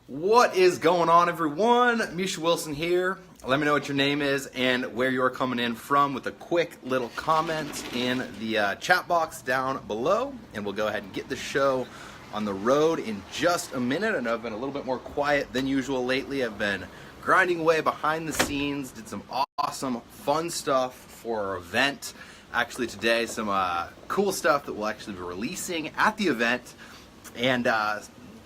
What is going on, everyone? Misha Wilson here. Let me know what your name is and where you're coming in from with a quick little comment in the chat box down below, and we'll go ahead and get the show on the road in just a minute. I know I've been a little bit more quiet than usual lately. I've been grinding away behind the scenes, did some awesome, fun stuff for our event. Actually today, some cool stuff that we'll actually be releasing at the event, and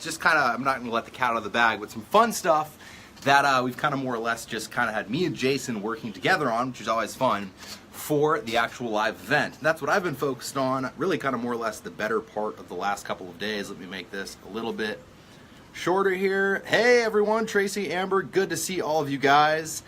just kind of, I'm not going to let the cat out of the bag, but some fun stuff that we've kind of more or less just kind of had me and Jason working together on, which is always fun, for the actual live event. And that's what I've been focused on, really kind of more or less the better part of the last couple of days. Let me make this a little bit shorter here. Hey everyone, Tracy, Amber, good to see all of you guys.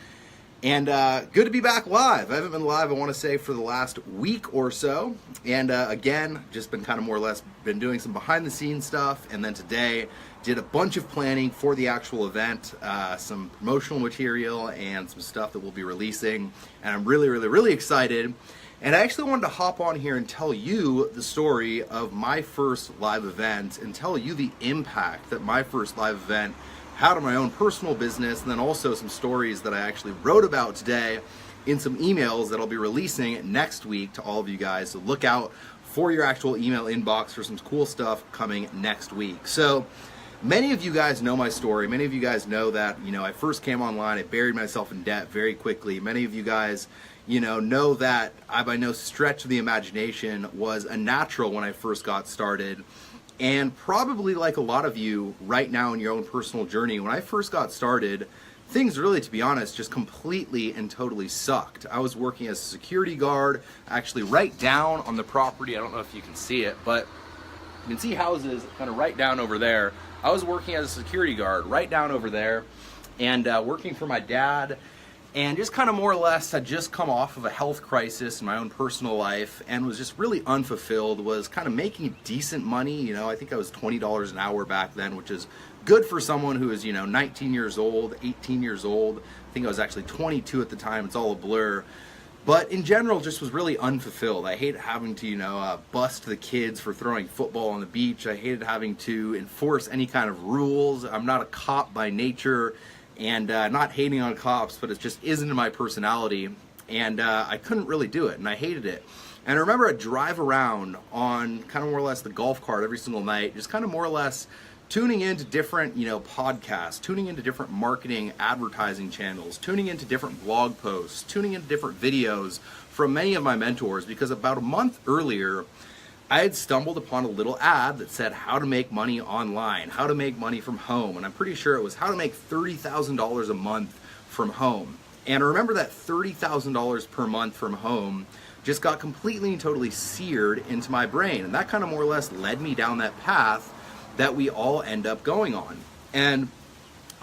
And good to be back live. I haven't been live, I want to say, for the last week or so. And again, just been kind of more or less been doing some behind the scenes stuff. And then today, did a bunch of planning for the actual event, some promotional material and some stuff that we'll be releasing. And I'm really excited. And I actually wanted to hop on here and tell you the story of my first live event and tell you the impact that my first live event had on my own personal business, and then also some stories that I actually wrote about today in some emails that I'll be releasing next week to all of you guys. So look out for your actual email inbox for some cool stuff coming next week. So many of you guys know my story. Many of you guys know that, I first came online, I buried myself in debt very quickly. Many of you guys, know that I, by no stretch of the imagination, was a natural when I first got started. And probably like a lot of you right now in your own personal journey, when I first got started, things really, to be honest, just completely and totally sucked. I was working as a security guard, actually right down on the property. I don't know if you can see it, but you can see houses kind of right down over there. I was working as a security guard right down over there and working for my dad. And just kind of more or less had just come off of a health crisis in my own personal life and was just really unfulfilled, was kind of making decent money. I think I was $20 an hour back then, which is good for someone who is, 19 years old, 18 years old. I think I was actually 22 at the time. It's all a blur. But in general, just was really unfulfilled. I hated having to, bust the kids for throwing football on the beach. I hated having to enforce any kind of rules. I'm not a cop by nature. And not hating on cops, but it just isn't in my personality, and I couldn't really do it, and I hated it. And I remember I'd drive around on kind of more or less the golf cart every single night, just kind of more or less tuning into different, podcasts, tuning into different marketing advertising channels, tuning into different blog posts, tuning into different videos from many of my mentors, because about a month earlier, I had stumbled upon a little ad that said how to make money online, how to make money from home, and I'm pretty sure it was how to make $30,000 a month from home. And I remember that $30,000 per month from home just got completely and totally seared into my brain, and that kind of more or less led me down that path that we all end up going on. And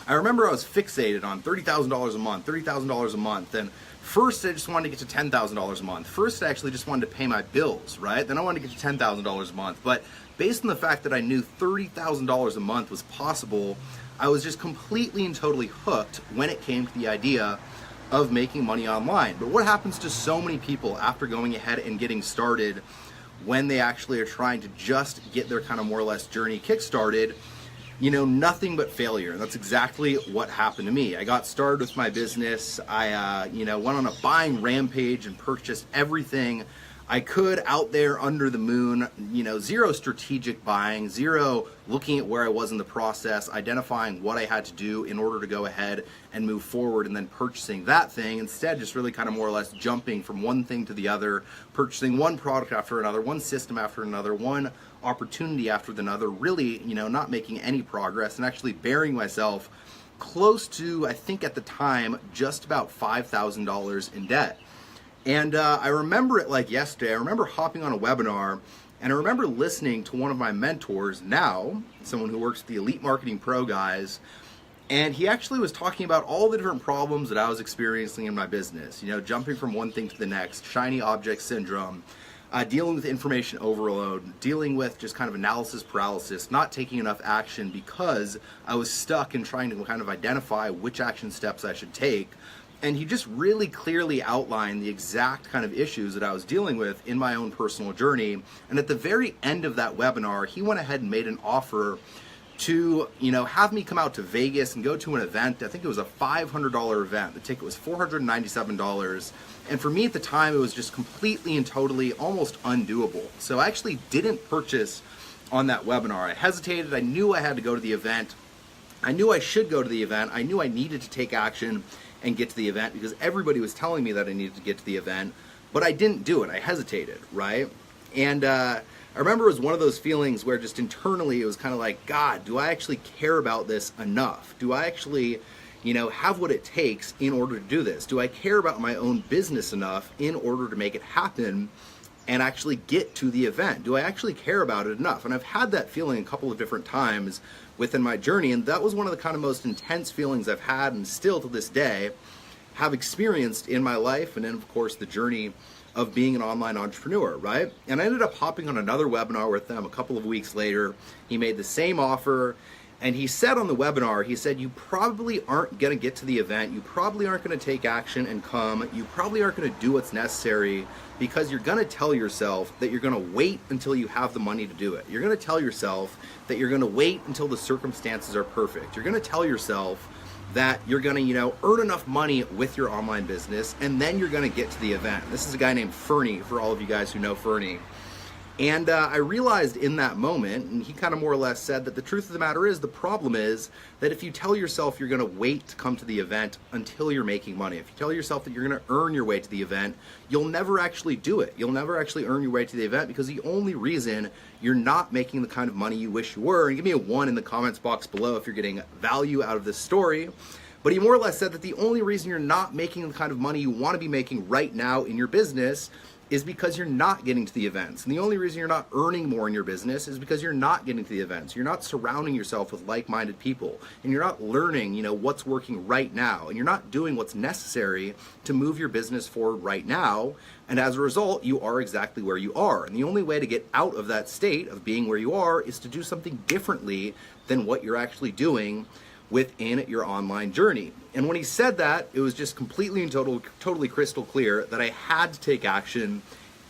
I remember I was fixated on $30,000 a month, $30,000 a month, and first, I just wanted to get to $10,000 a month. First, I actually just wanted to pay my bills, right? Then I wanted to get to $10,000 a month. But based on the fact that I knew $30,000 a month was possible, I was just completely and totally hooked when it came to the idea of making money online. But what happens to so many people after going ahead and getting started when they actually are trying to just get their kind of more or less journey kick-started? Nothing but failure. And that's exactly what happened to me. I got started with my business. I, went on a buying rampage and purchased everything I could out there under the moon. Zero strategic buying, zero looking at where I was in the process, identifying what I had to do in order to go ahead and move forward and then purchasing that thing. Instead, just really kind of more or less jumping from one thing to the other, purchasing one product after another, one system after another, one opportunity after another, really, not making any progress and actually burying myself close to, I think at the time, just about $5,000 in debt. And I remember it like yesterday. I remember hopping on a webinar, and I remember listening to one of my mentors now, someone who works with the Elite Marketing Pro guys, and he actually was talking about all the different problems that I was experiencing in my business, jumping from one thing to the next, shiny object syndrome, dealing with information overload, dealing with just kind of analysis paralysis, not taking enough action because I was stuck in trying to kind of identify which action steps I should take. And he just really clearly outlined the exact kind of issues that I was dealing with in my own personal journey. And at the very end of that webinar, he went ahead and made an offer to, have me come out to Vegas and go to an event. I think it was a $500 event. The ticket was $497. And for me at the time, it was just completely and totally almost undoable. So I actually didn't purchase on that webinar. I hesitated. I knew I had to go to the event. I knew I should go to the event. I knew I needed to take action and get to the event because everybody was telling me that I needed to get to the event, but I didn't do it. I hesitated, right? And I remember it was one of those feelings where just internally it was kind of like, God, do I actually care about this enough? Do I actually, have what it takes in order to do this? Do I care about my own business enough in order to make it happen and actually get to the event? Do I actually care about it enough? And I've had that feeling a couple of different times within my journey, and that was one of the kind of most intense feelings I've had and still to this day have experienced in my life, and then of course the journey of being an online entrepreneur, right? And I ended up hopping on another webinar with them a couple of weeks later. He made the same offer, and he said on the webinar, he said, you probably aren't gonna get to the event, you probably aren't gonna take action and come, you probably aren't gonna do what's necessary because you're gonna tell yourself that you're gonna wait until you have the money to do it. You're gonna tell yourself that you're gonna wait until the circumstances are perfect. You're gonna tell yourself that you're gonna, earn enough money with your online business, and then you're gonna get to the event. This is a guy named Fernie, for all of you guys who know Fernie. And I realized in that moment, and he kind of more or less said that the truth of the matter is, the problem is that if you tell yourself you're gonna wait to come to the event until you're making money, if you tell yourself that you're gonna earn your way to the event, you'll never actually do it. You'll never actually earn your way to the event because the only reason you're not making the kind of money you wish you were, and give me a 1 in the comments box below if you're getting value out of this story, but he more or less said that the only reason you're not making the kind of money you wanna be making right now in your business is because you're not getting to the events. And the only reason you're not earning more in your business is because you're not getting to the events. You're not surrounding yourself with like-minded people, and you're not learning, what's working right now, and you're not doing what's necessary to move your business forward right now. And as a result, you are exactly where you are. And the only way to get out of that state of being where you are is to do something differently than what you're actually doing within your online journey. And when he said that, it was just completely and totally crystal clear that I had to take action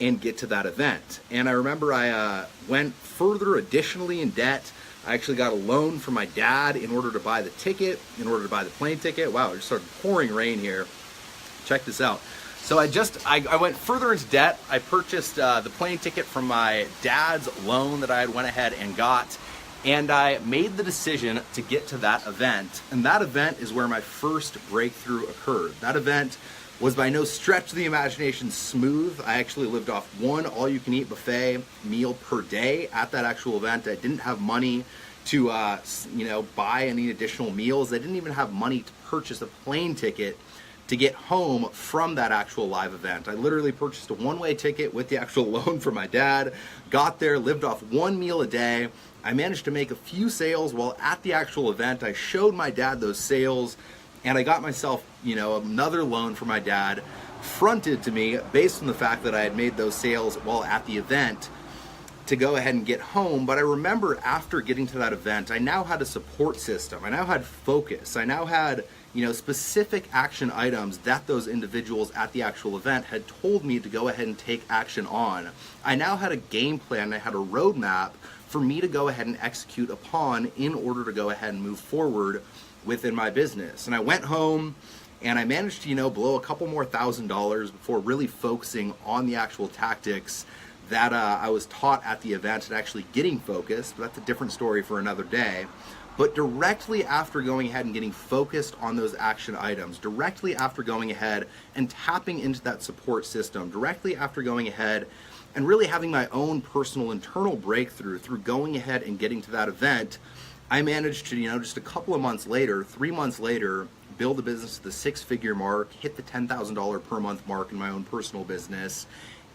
and get to that event. And I remember I went further additionally in debt. I actually got a loan from my dad in order to buy the ticket, in order to buy the plane ticket. Wow, it just started pouring rain here. Check this out. So I went further into debt. I purchased the plane ticket from my dad's loan that I had went ahead and got. And I made the decision to get to that event. And that event is where my first breakthrough occurred. That event was by no stretch of the imagination smooth. I actually lived off one all-you-can-eat buffet meal per day at that actual event. I didn't have money to buy any additional meals. I didn't even have money to purchase a plane ticket to get home from that actual live event. I literally purchased a one-way ticket with the actual loan from my dad, got there, lived off one meal a day. I managed to make a few sales while at the actual event. I showed my dad those sales, and I got myself, another loan from my dad fronted to me based on the fact that I had made those sales while at the event to go ahead and get home. But I remember after getting to that event, I now had a support system. I now had focus. I now had, specific action items that those individuals at the actual event had told me to go ahead and take action on. I now had a game plan. I had a roadmap for me to go ahead and execute upon in order to go ahead and move forward within my business. And I went home and I managed to, blow a couple more $1,000s before really focusing on the actual tactics that I was taught at the event and actually getting focused. But that's a different story for another day. But directly after going ahead and getting focused on those action items, directly after going ahead and tapping into that support system, directly after going ahead and really having my own personal internal breakthrough through going ahead and getting to that event, I managed to, just a couple of months later, 3 months later, build a business to the 6-figure mark, hit the $10,000 per month mark in my own personal business,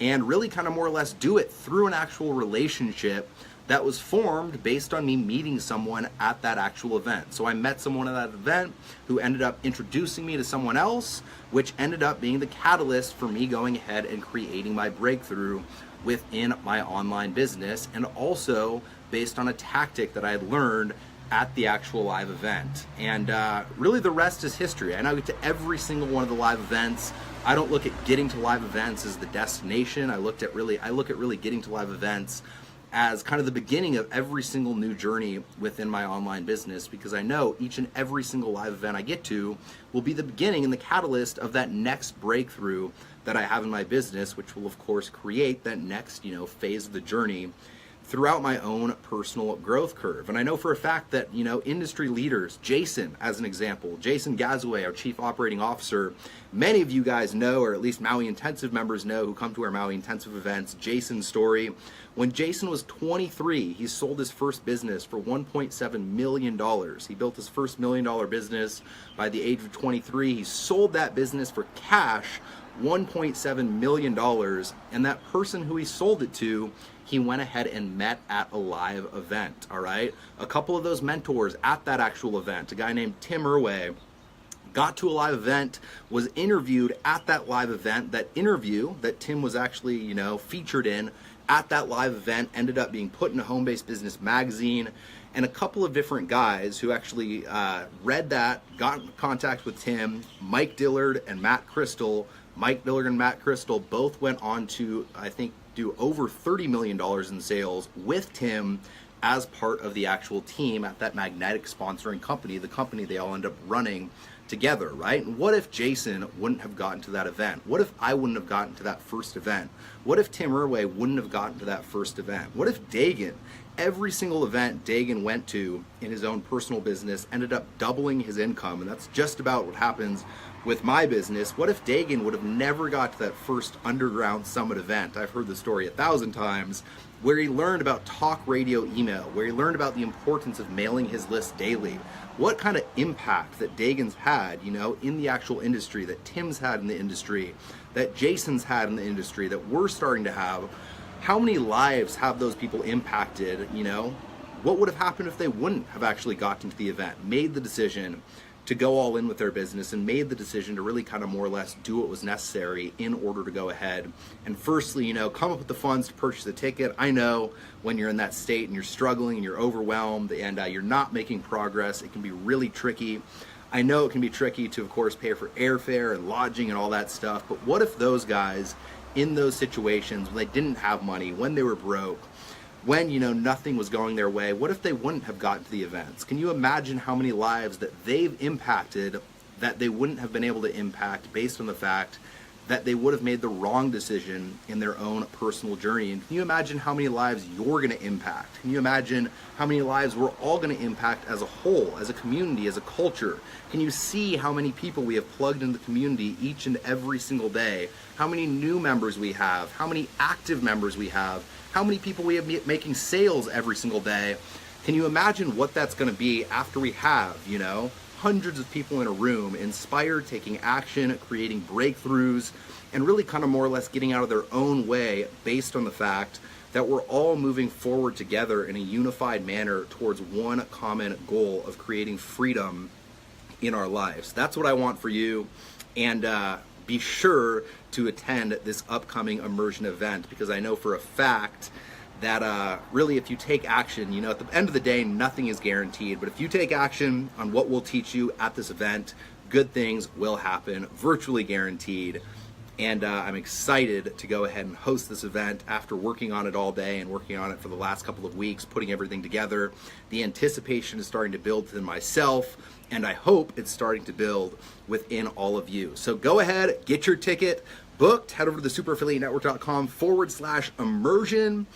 and really kind of more or less do it through an actual relationship that was formed based on me meeting someone at that actual event. So I met someone at that event who ended up introducing me to someone else, which ended up being the catalyst for me going ahead and creating my breakthrough within my online business, and also based on a tactic that I had learned at the actual live event. And really the rest is history. I now get to every single one of the live events. I don't look at getting to live events as the destination. I look at really getting to live events as kind of the beginning of every single new journey within my online business, because I know each and every single live event I get to will be the beginning and the catalyst of that next breakthrough that I have in my business, which will of course create that next, phase of the journey throughout my own personal growth curve. And I know for a fact that, industry leaders, Jason, as an example, Jason Gazaway, our Chief Operating Officer, many of you guys know, or at least Maui Intensive members know who come to our Maui Intensive events, Jason's story. When Jason was 23, he sold his first business for $1.7 million. He built his first $1 million business by the age of 23. He sold that business for cash, $1.7 million, and that person who he sold it to, he went ahead and met at a live event, all right? A couple of those mentors at that actual event, a guy named Tim Irway, got to a live event, was interviewed at that live event. That interview that Tim was actually, featured in at that live event ended up being put in a Home-Based Business magazine, and a couple of different guys who actually read that, got in contact with Tim, Mike Dillard and Matt Crystal. Mike Dillard and Matt Crystal both went on to, I think, do over $30 million in sales with Tim as part of the actual team at that magnetic sponsoring company, the company they all end up running together, right? And what if Jason wouldn't have gotten to that event? What if I wouldn't have gotten to that first event? What if Tim Irway wouldn't have gotten to that first event? What if Dagan, every single event Dagan went to in his own personal business, ended up doubling his income? And that's just about what happens with my business. What if Dagan would have never got to that first Underground Summit event? I've heard the story 1,000 times, where he learned about talk radio email, where he learned about the importance of mailing his list daily. What kind of impact that Dagan's had, in the actual industry, that Tim's had in the industry, that Jason's had in the industry, that we're starting to have. How many lives have those people impacted, What would have happened if they wouldn't have actually gotten to the event, made the decision to go all in with their business, and made the decision to really kind of more or less do what was necessary in order to go ahead and firstly, come up with the funds to purchase a ticket. I know when you're in that state and you're struggling and you're overwhelmed and you're not making progress, it can be really tricky. I know it can be tricky to, of course, pay for airfare and lodging and all that stuff, but what if those guys in those situations, when they didn't have money, when they were broke, when nothing was going their way, what if they wouldn't have gotten to the events? Can you imagine how many lives that they've impacted that they wouldn't have been able to impact based on the fact that they would have made the wrong decision in their own personal journey? And can you imagine how many lives you're going to impact? Can you imagine how many lives we're all going to impact as a whole, as a community, as a culture? Can you see how many people we have plugged into the community each and every single day? How many new members we have? How many active members we have? How many people we have making sales every single day? Can you imagine what that's going to be after we have, hundreds of people in a room, inspired, taking action, creating breakthroughs, and really kind of more or less getting out of their own way based on the fact that we're all moving forward together in a unified manner towards one common goal of creating freedom in our lives. That's what I want for you. And be sure to attend this upcoming immersion event, because I know for a fact that really if you take action, at the end of the day, nothing is guaranteed, but if you take action on what we'll teach you at this event, good things will happen, virtually guaranteed. And I'm excited to go ahead and host this event after working on it all day and working on it for the last couple of weeks, putting everything together. The anticipation is starting to build within myself, and I hope it's starting to build within all of you. So go ahead, get your ticket booked, head over to the superaffiliatenetwork.com/immersion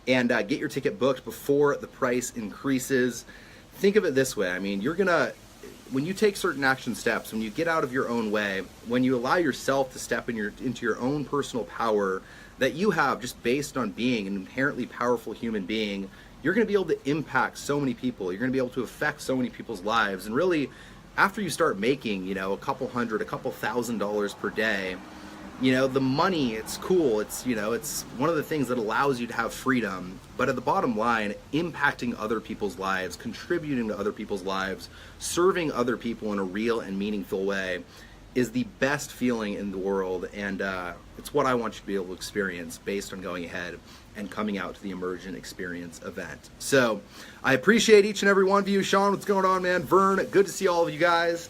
and get your ticket booked before the price increases. Think of it this way. I mean, when you take certain action steps, when you get out of your own way, when you allow yourself to step into your own personal power that you have just based on being an inherently powerful human being, you're going to be able to impact so many people. You're going to be able to affect so many people's lives. And really, after you start making, a couple $1,000s per day, the money, it's cool. It's, it's one of the things that allows you to have freedom. But at the bottom line, impacting other people's lives, contributing to other people's lives, serving other people in a real and meaningful way is the best feeling in the world. And it's what I want you to be able to experience based on going ahead and coming out to the Immersion Experience event. So I appreciate each and every one of you. Sean, what's going on, man? Vern, good to see all of you guys.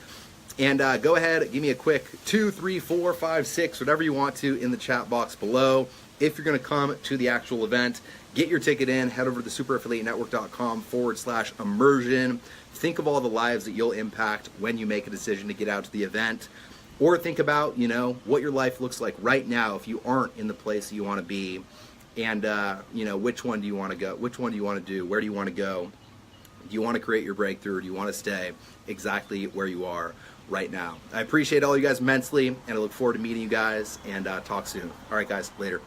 And go ahead, give me a quick 2, 3, 4, 5, 6, whatever you want to in the chat box below. if you're going to come to the actual event, get your ticket in, head over to superaffiliatenetwork.com/immersion. Think of all the lives that you'll impact when you make a decision to get out to the event. Or think about, you know, what your life looks like right now if you aren't in the place that you want to be. And, you know, which one do you want to go? Which one do you want to do? Where do you want to go? Do you want to create your breakthrough, or do you want to stay exactly where you are right now? I appreciate all you guys immensely, and I look forward to meeting you guys, and talk soon. All right, guys, later.